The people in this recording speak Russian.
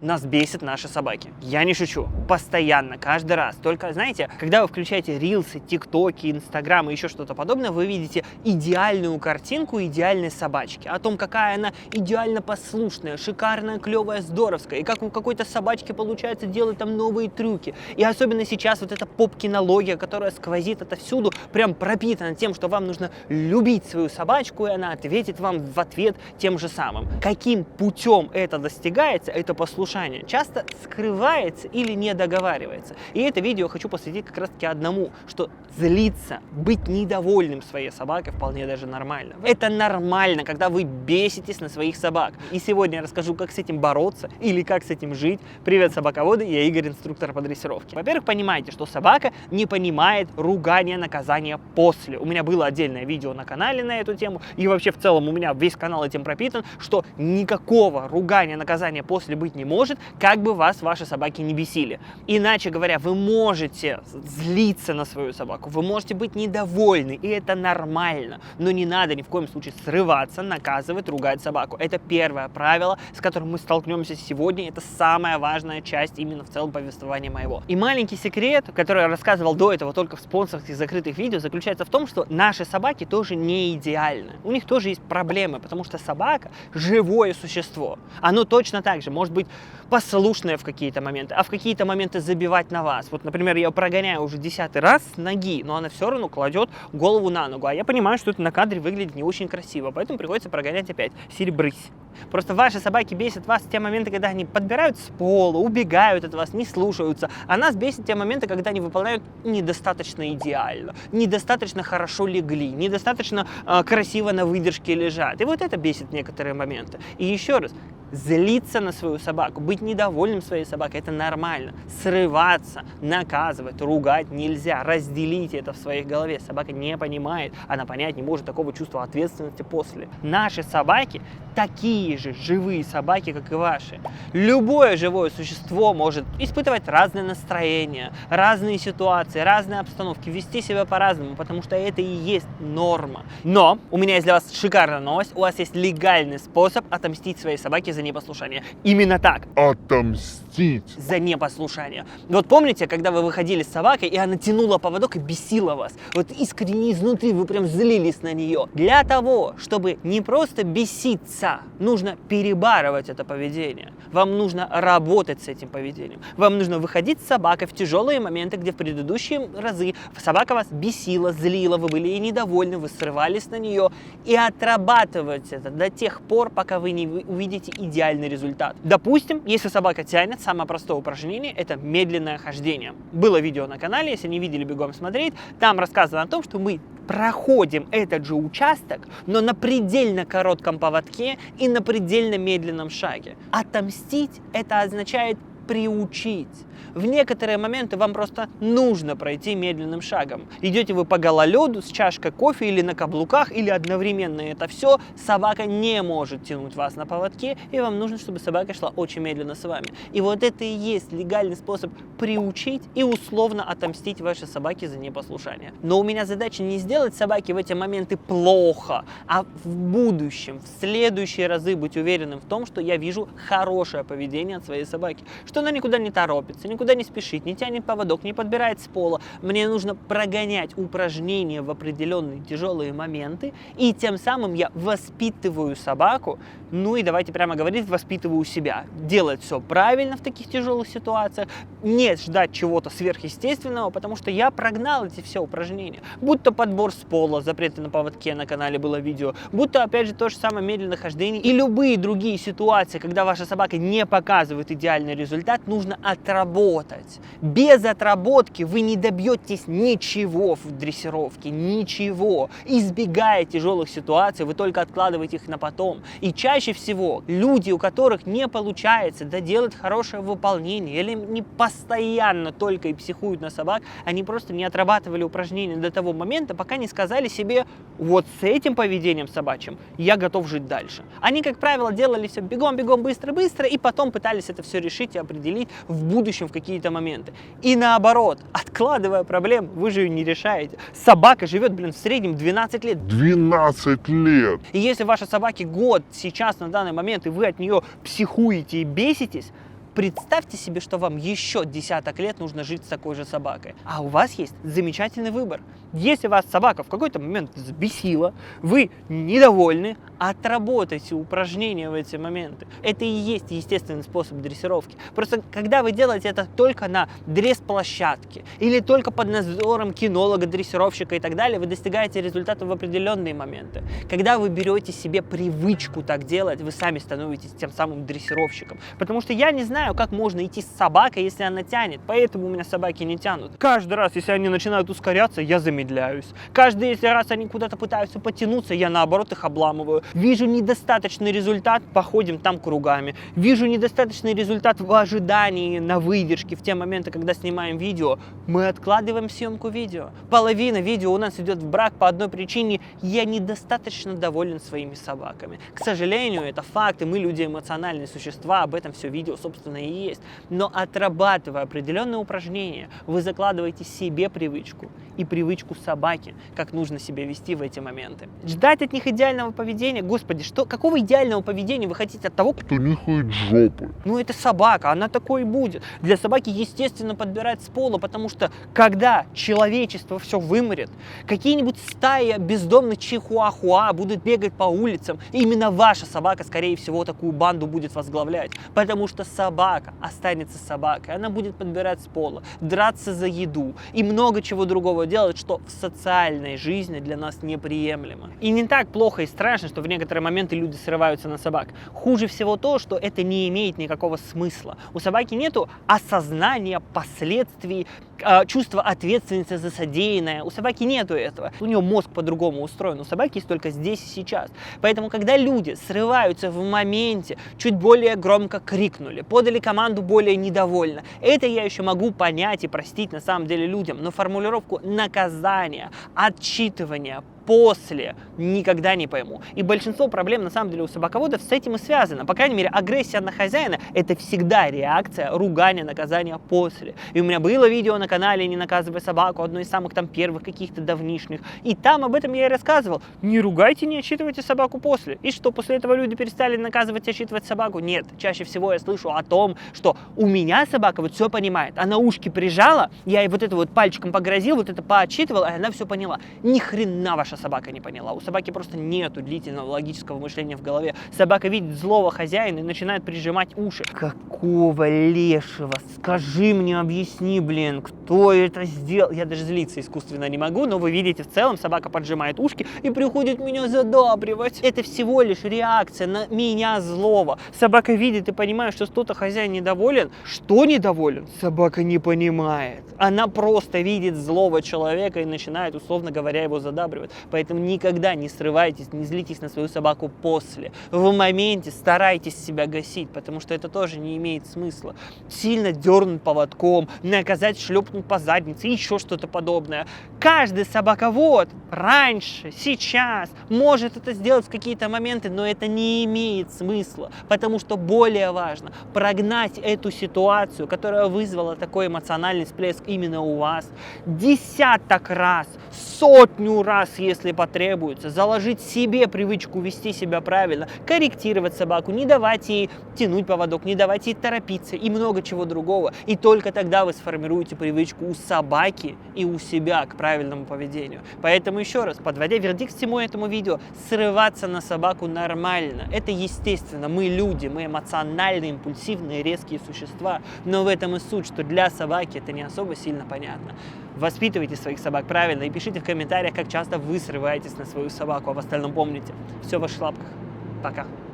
нас бесит наши собаки. Я не шучу. Постоянно, каждый раз. Только, знаете, когда вы включаете рилсы, тиктоки, инстаграм и еще что-то подобное, вы видите идеальную картинку идеальной собачки. О том, какая она идеально послушная, шикарная, клевая, здоровская. И как у какой-то собачки получается делать там новые трюки. И особенно сейчас вот эта поп-кинология, которая сквозит отовсюду, прям пропитана тем, что вам нужно любить свою собачку, и она ответит вам в ответ тем же самым. Каким путем это достигается, это послушание, часто скрывается или не договаривается. И это видео хочу посвятить как раз таки одному, что злиться, быть недовольным своей собакой вполне даже нормально. Это нормально, когда вы беситесь на своих собак. И сегодня я расскажу, как с этим бороться или как с этим жить. Привет, собаководы, я Игорь, инструктор по дрессировке. Во-первых, понимайте, что собака не понимает ругания, наказания после. У меня было отдельное видео на канале на эту тему, и вообще в целом у меня весь канал этим пропитан, что никакого ругания, наказания после быть не может, как бы вас ваши собаки не бесили. Иначе говоря, вы можете злиться на свою собаку, вы можете быть недовольны, и это нормально, но не надо ни в коем случае срываться, наказывать, ругать собаку. Это первое правило, с которым мы столкнемся сегодня, это самая важная часть именно в целом повествования моего. И маленький секрет, который я рассказывал до этого только в спонсорских закрытых видео, заключается в том, что наши собаки тоже не идеальны. У них тоже есть проблемы, потому что собака – живое существо. Оно точно так же может быть послушное в какие-то моменты, а в какие-то моменты забивать на вас. Вот, например, я прогоняю уже 10-й раз с ноги, но она все равно кладет голову на ногу. А я понимаю, что это на кадре выглядит не очень красиво, поэтому приходится прогонять опять. Сири, брысь. Просто ваши собаки бесят вас в те моменты, когда они подбирают с пола, убегают от вас, не слушаются. А нас бесит те моменты, когда они выполняют недостаточно идеально, недостаточно хорошо легли, недостаточно красиво на выдержке лежат. И вот это бесит некоторые моменты. И еще раз, злиться на свою собаку, быть недовольным своей собакой – это нормально. Срываться, наказывать, ругать нельзя. Разделите это в своей голове. Собака не понимает, она понять не может такого чувства ответственности после. Наши собаки такие же живые собаки, как и ваши. Любое живое существо может испытывать разные настроения, разные ситуации, разные обстановки, вести себя по-разному, потому что это и есть норма. Но у меня есть для вас шикарная новость. У вас есть легальный способ отомстить своей собаке за непослушание. Именно так. Отомстить. За непослушание. Вот помните, когда вы выходили с собакой, и она тянула поводок и бесила вас? Вот искренне изнутри вы прям злились на нее. Для того, чтобы не просто беситься, нужно перебарывать это поведение. Вам нужно работать с этим поведением. Вам нужно выходить с собакой в тяжелые моменты, где в предыдущие разы собака вас бесила, злила, вы были ей недовольны, вы срывались на нее, и отрабатывать это до тех пор, пока вы не увидите идеальный результат. Допустим, если собака тянет, самое простое упражнение – это медленное хождение. Было видео на канале, если не видели, бегом смотреть. Там рассказано о том, что мы проходим этот же участок, но на предельно коротком поводке и на предельно медленном шаге. Отомстить – это означает приучить. В некоторые моменты вам просто нужно пройти медленным шагом. Идете вы по гололеду с чашкой кофе или на каблуках, или одновременно это все, собака не может тянуть вас на поводке, и вам нужно, чтобы собака шла очень медленно с вами. И вот это и есть легальный способ приучить и условно отомстить вашей собаке за непослушание. Но у меня задача не сделать собаке в эти моменты плохо, а в будущем, в следующие разы быть уверенным в том, что я вижу хорошее поведение от своей собаки, что она никуда не торопится, никуда не спешит, не тянет поводок, не подбирает с пола. Мне нужно прогонять упражнения в определенные тяжелые моменты, и тем самым я воспитываю собаку, ну и давайте прямо говорить, воспитываю себя. Делать все правильно в таких тяжелых ситуациях, не ждать чего-то сверхъестественного, потому что я прогнал эти все упражнения. Будь то подбор с пола, запреты на поводке, на канале было видео, будь то опять же то же самое медленное хождение и любые другие ситуации, когда ваша собака не показывает идеальный результат, нужно отработать. Без отработки вы не добьетесь ничего в дрессировке, ничего. Избегая тяжелых ситуаций, вы только откладываете их на потом. И чаще всего люди, у которых не получается доделать хорошее выполнение, или не постоянно только и психуют на собак, они просто не отрабатывали упражнения до того момента, пока не сказали себе: вот с этим поведением собачьим я готов жить дальше. Они, как правило, делали все бегом-бегом, быстро-быстро, и потом пытались это все решить и определить в будущем в какие-то моменты. И наоборот, откладывая проблему, вы же ее не решаете. Собака живет, в среднем 12 лет. 12 лет. И если вашей собаке год сейчас, на данный момент, и вы от нее психуете и беситесь, Представьте себе, что вам еще десяток лет нужно жить с такой же собакой. А у вас есть замечательный выбор. Если вас собака в какой-то момент взбесила, вы недовольны, отработайте упражнения в эти моменты. Это и есть естественный способ дрессировки. Просто когда вы делаете это только на дресс-площадке или только под надзором кинолога, дрессировщика и так далее, вы достигаете результата в определенные моменты. Когда вы берете себе привычку так делать, вы сами становитесь тем самым дрессировщиком. Потому что я не знаю, как можно идти с собакой, если она тянет. Поэтому у меня собаки не тянут. Каждый раз, если они начинают ускоряться, я замедляюсь. Каждый раз они куда-то пытаются потянуться, я наоборот их обламываю. Вижу недостаточный результат, походим там кругами. Вижу недостаточный результат в ожидании, на выдержке, в те моменты, когда снимаем видео, мы откладываем съемку видео. Половина видео у нас идет в брак по одной причине: я недостаточно доволен своими собаками. К сожалению, это факт, и мы люди эмоциональные существа, об этом все видео, собственно, и есть. Но отрабатывая определенные упражнения, вы закладываете себе привычку и привычку собаки, как нужно себя вести в эти моменты. Ждать от них идеального поведения, господи, какого идеального поведения вы хотите от того, Кто нюхает жопы. Ну, это собака, она такой и будет. Для собаки, естественно, подбирать с пола, потому что, когда человечество все вымрет, какие-нибудь стаи бездомных чихуахуа будут бегать по улицам, и именно ваша собака, скорее всего, такую банду будет возглавлять. Потому что собака останется собакой, она будет подбирать с пола, драться за еду и много чего другого делать, что в социальной жизни для нас неприемлемо. И не так плохо и страшно, что в некоторые моменты люди срываются на собак. Хуже всего то, что это не имеет никакого смысла. У собаки нету осознания последствий, чувства ответственности за содеянное. У собаки нету этого. У нее мозг по-другому устроен. У собаки есть только здесь и сейчас. Поэтому, когда люди срываются в моменте, чуть более громко крикнули, подали команду более недовольно, это я еще могу понять и простить на самом деле людям. Но формулировку наказания, отчитывания после никогда не пойму. И большинство проблем на самом деле у собаководов с этим и связано. По крайней мере, агрессия на хозяина — это всегда реакция ругания, наказания после. И у меня было видео на канале «Не наказывай собаку», одно из самых там первых каких-то давнишних. И там об этом я и рассказывал. Не ругайте, не отчитывайте собаку после. И что, после этого люди перестали наказывать и отчитывать собаку? Нет. Чаще всего я слышу о том, что у меня собака вот все понимает. Она ушки прижала, я ей вот это вот пальчиком погрозил, вот это поотчитывал, а она все поняла. Ни хрена ваша собака не поняла. У собаки просто нету длительного логического мышления в голове. Собака видит злого хозяина и начинает прижимать уши. Какого лешего? Скажи мне, объясни, блин, кто это сделал? Я даже злиться искусственно не могу, но вы видите, в целом собака поджимает ушки и приходит меня задабривать. Это всего лишь реакция на меня злого. Собака видит и понимает, что кто-то хозяин недоволен. Что недоволен? Собака не понимает. Она просто видит злого человека и начинает, условно говоря, его задабривать. Поэтому никогда не срывайтесь, не злитесь на свою собаку после. В моменте старайтесь себя гасить, потому что это тоже не имеет смысла. Сильно дернуть поводком, наказать, шлепнуть по заднице, еще что-то подобное. Каждый собаковод раньше, сейчас может это сделать в какие-то моменты, но это не имеет смысла, потому что более важно прогнать эту ситуацию, которая вызвала такой эмоциональный всплеск именно у вас, десяток раз, сотню раз, если потребуется, заложить себе привычку вести себя правильно, корректировать собаку, не давать ей тянуть поводок, не давать ей торопиться и много чего другого. И только тогда вы сформируете привычку у собаки и у себя к правильному поведению. Поэтому еще раз, подводя вердикт всему этому видео, срываться на собаку нормально. Это естественно. Мы люди, мы эмоциональные, импульсивные, резкие существа. Но в этом и суть, что для собаки это не особо сильно понятно. Воспитывайте своих собак правильно и пишите в комментариях, как часто вы срываетесь на свою собаку. А в остальном помните, все в ваших лапках. Пока.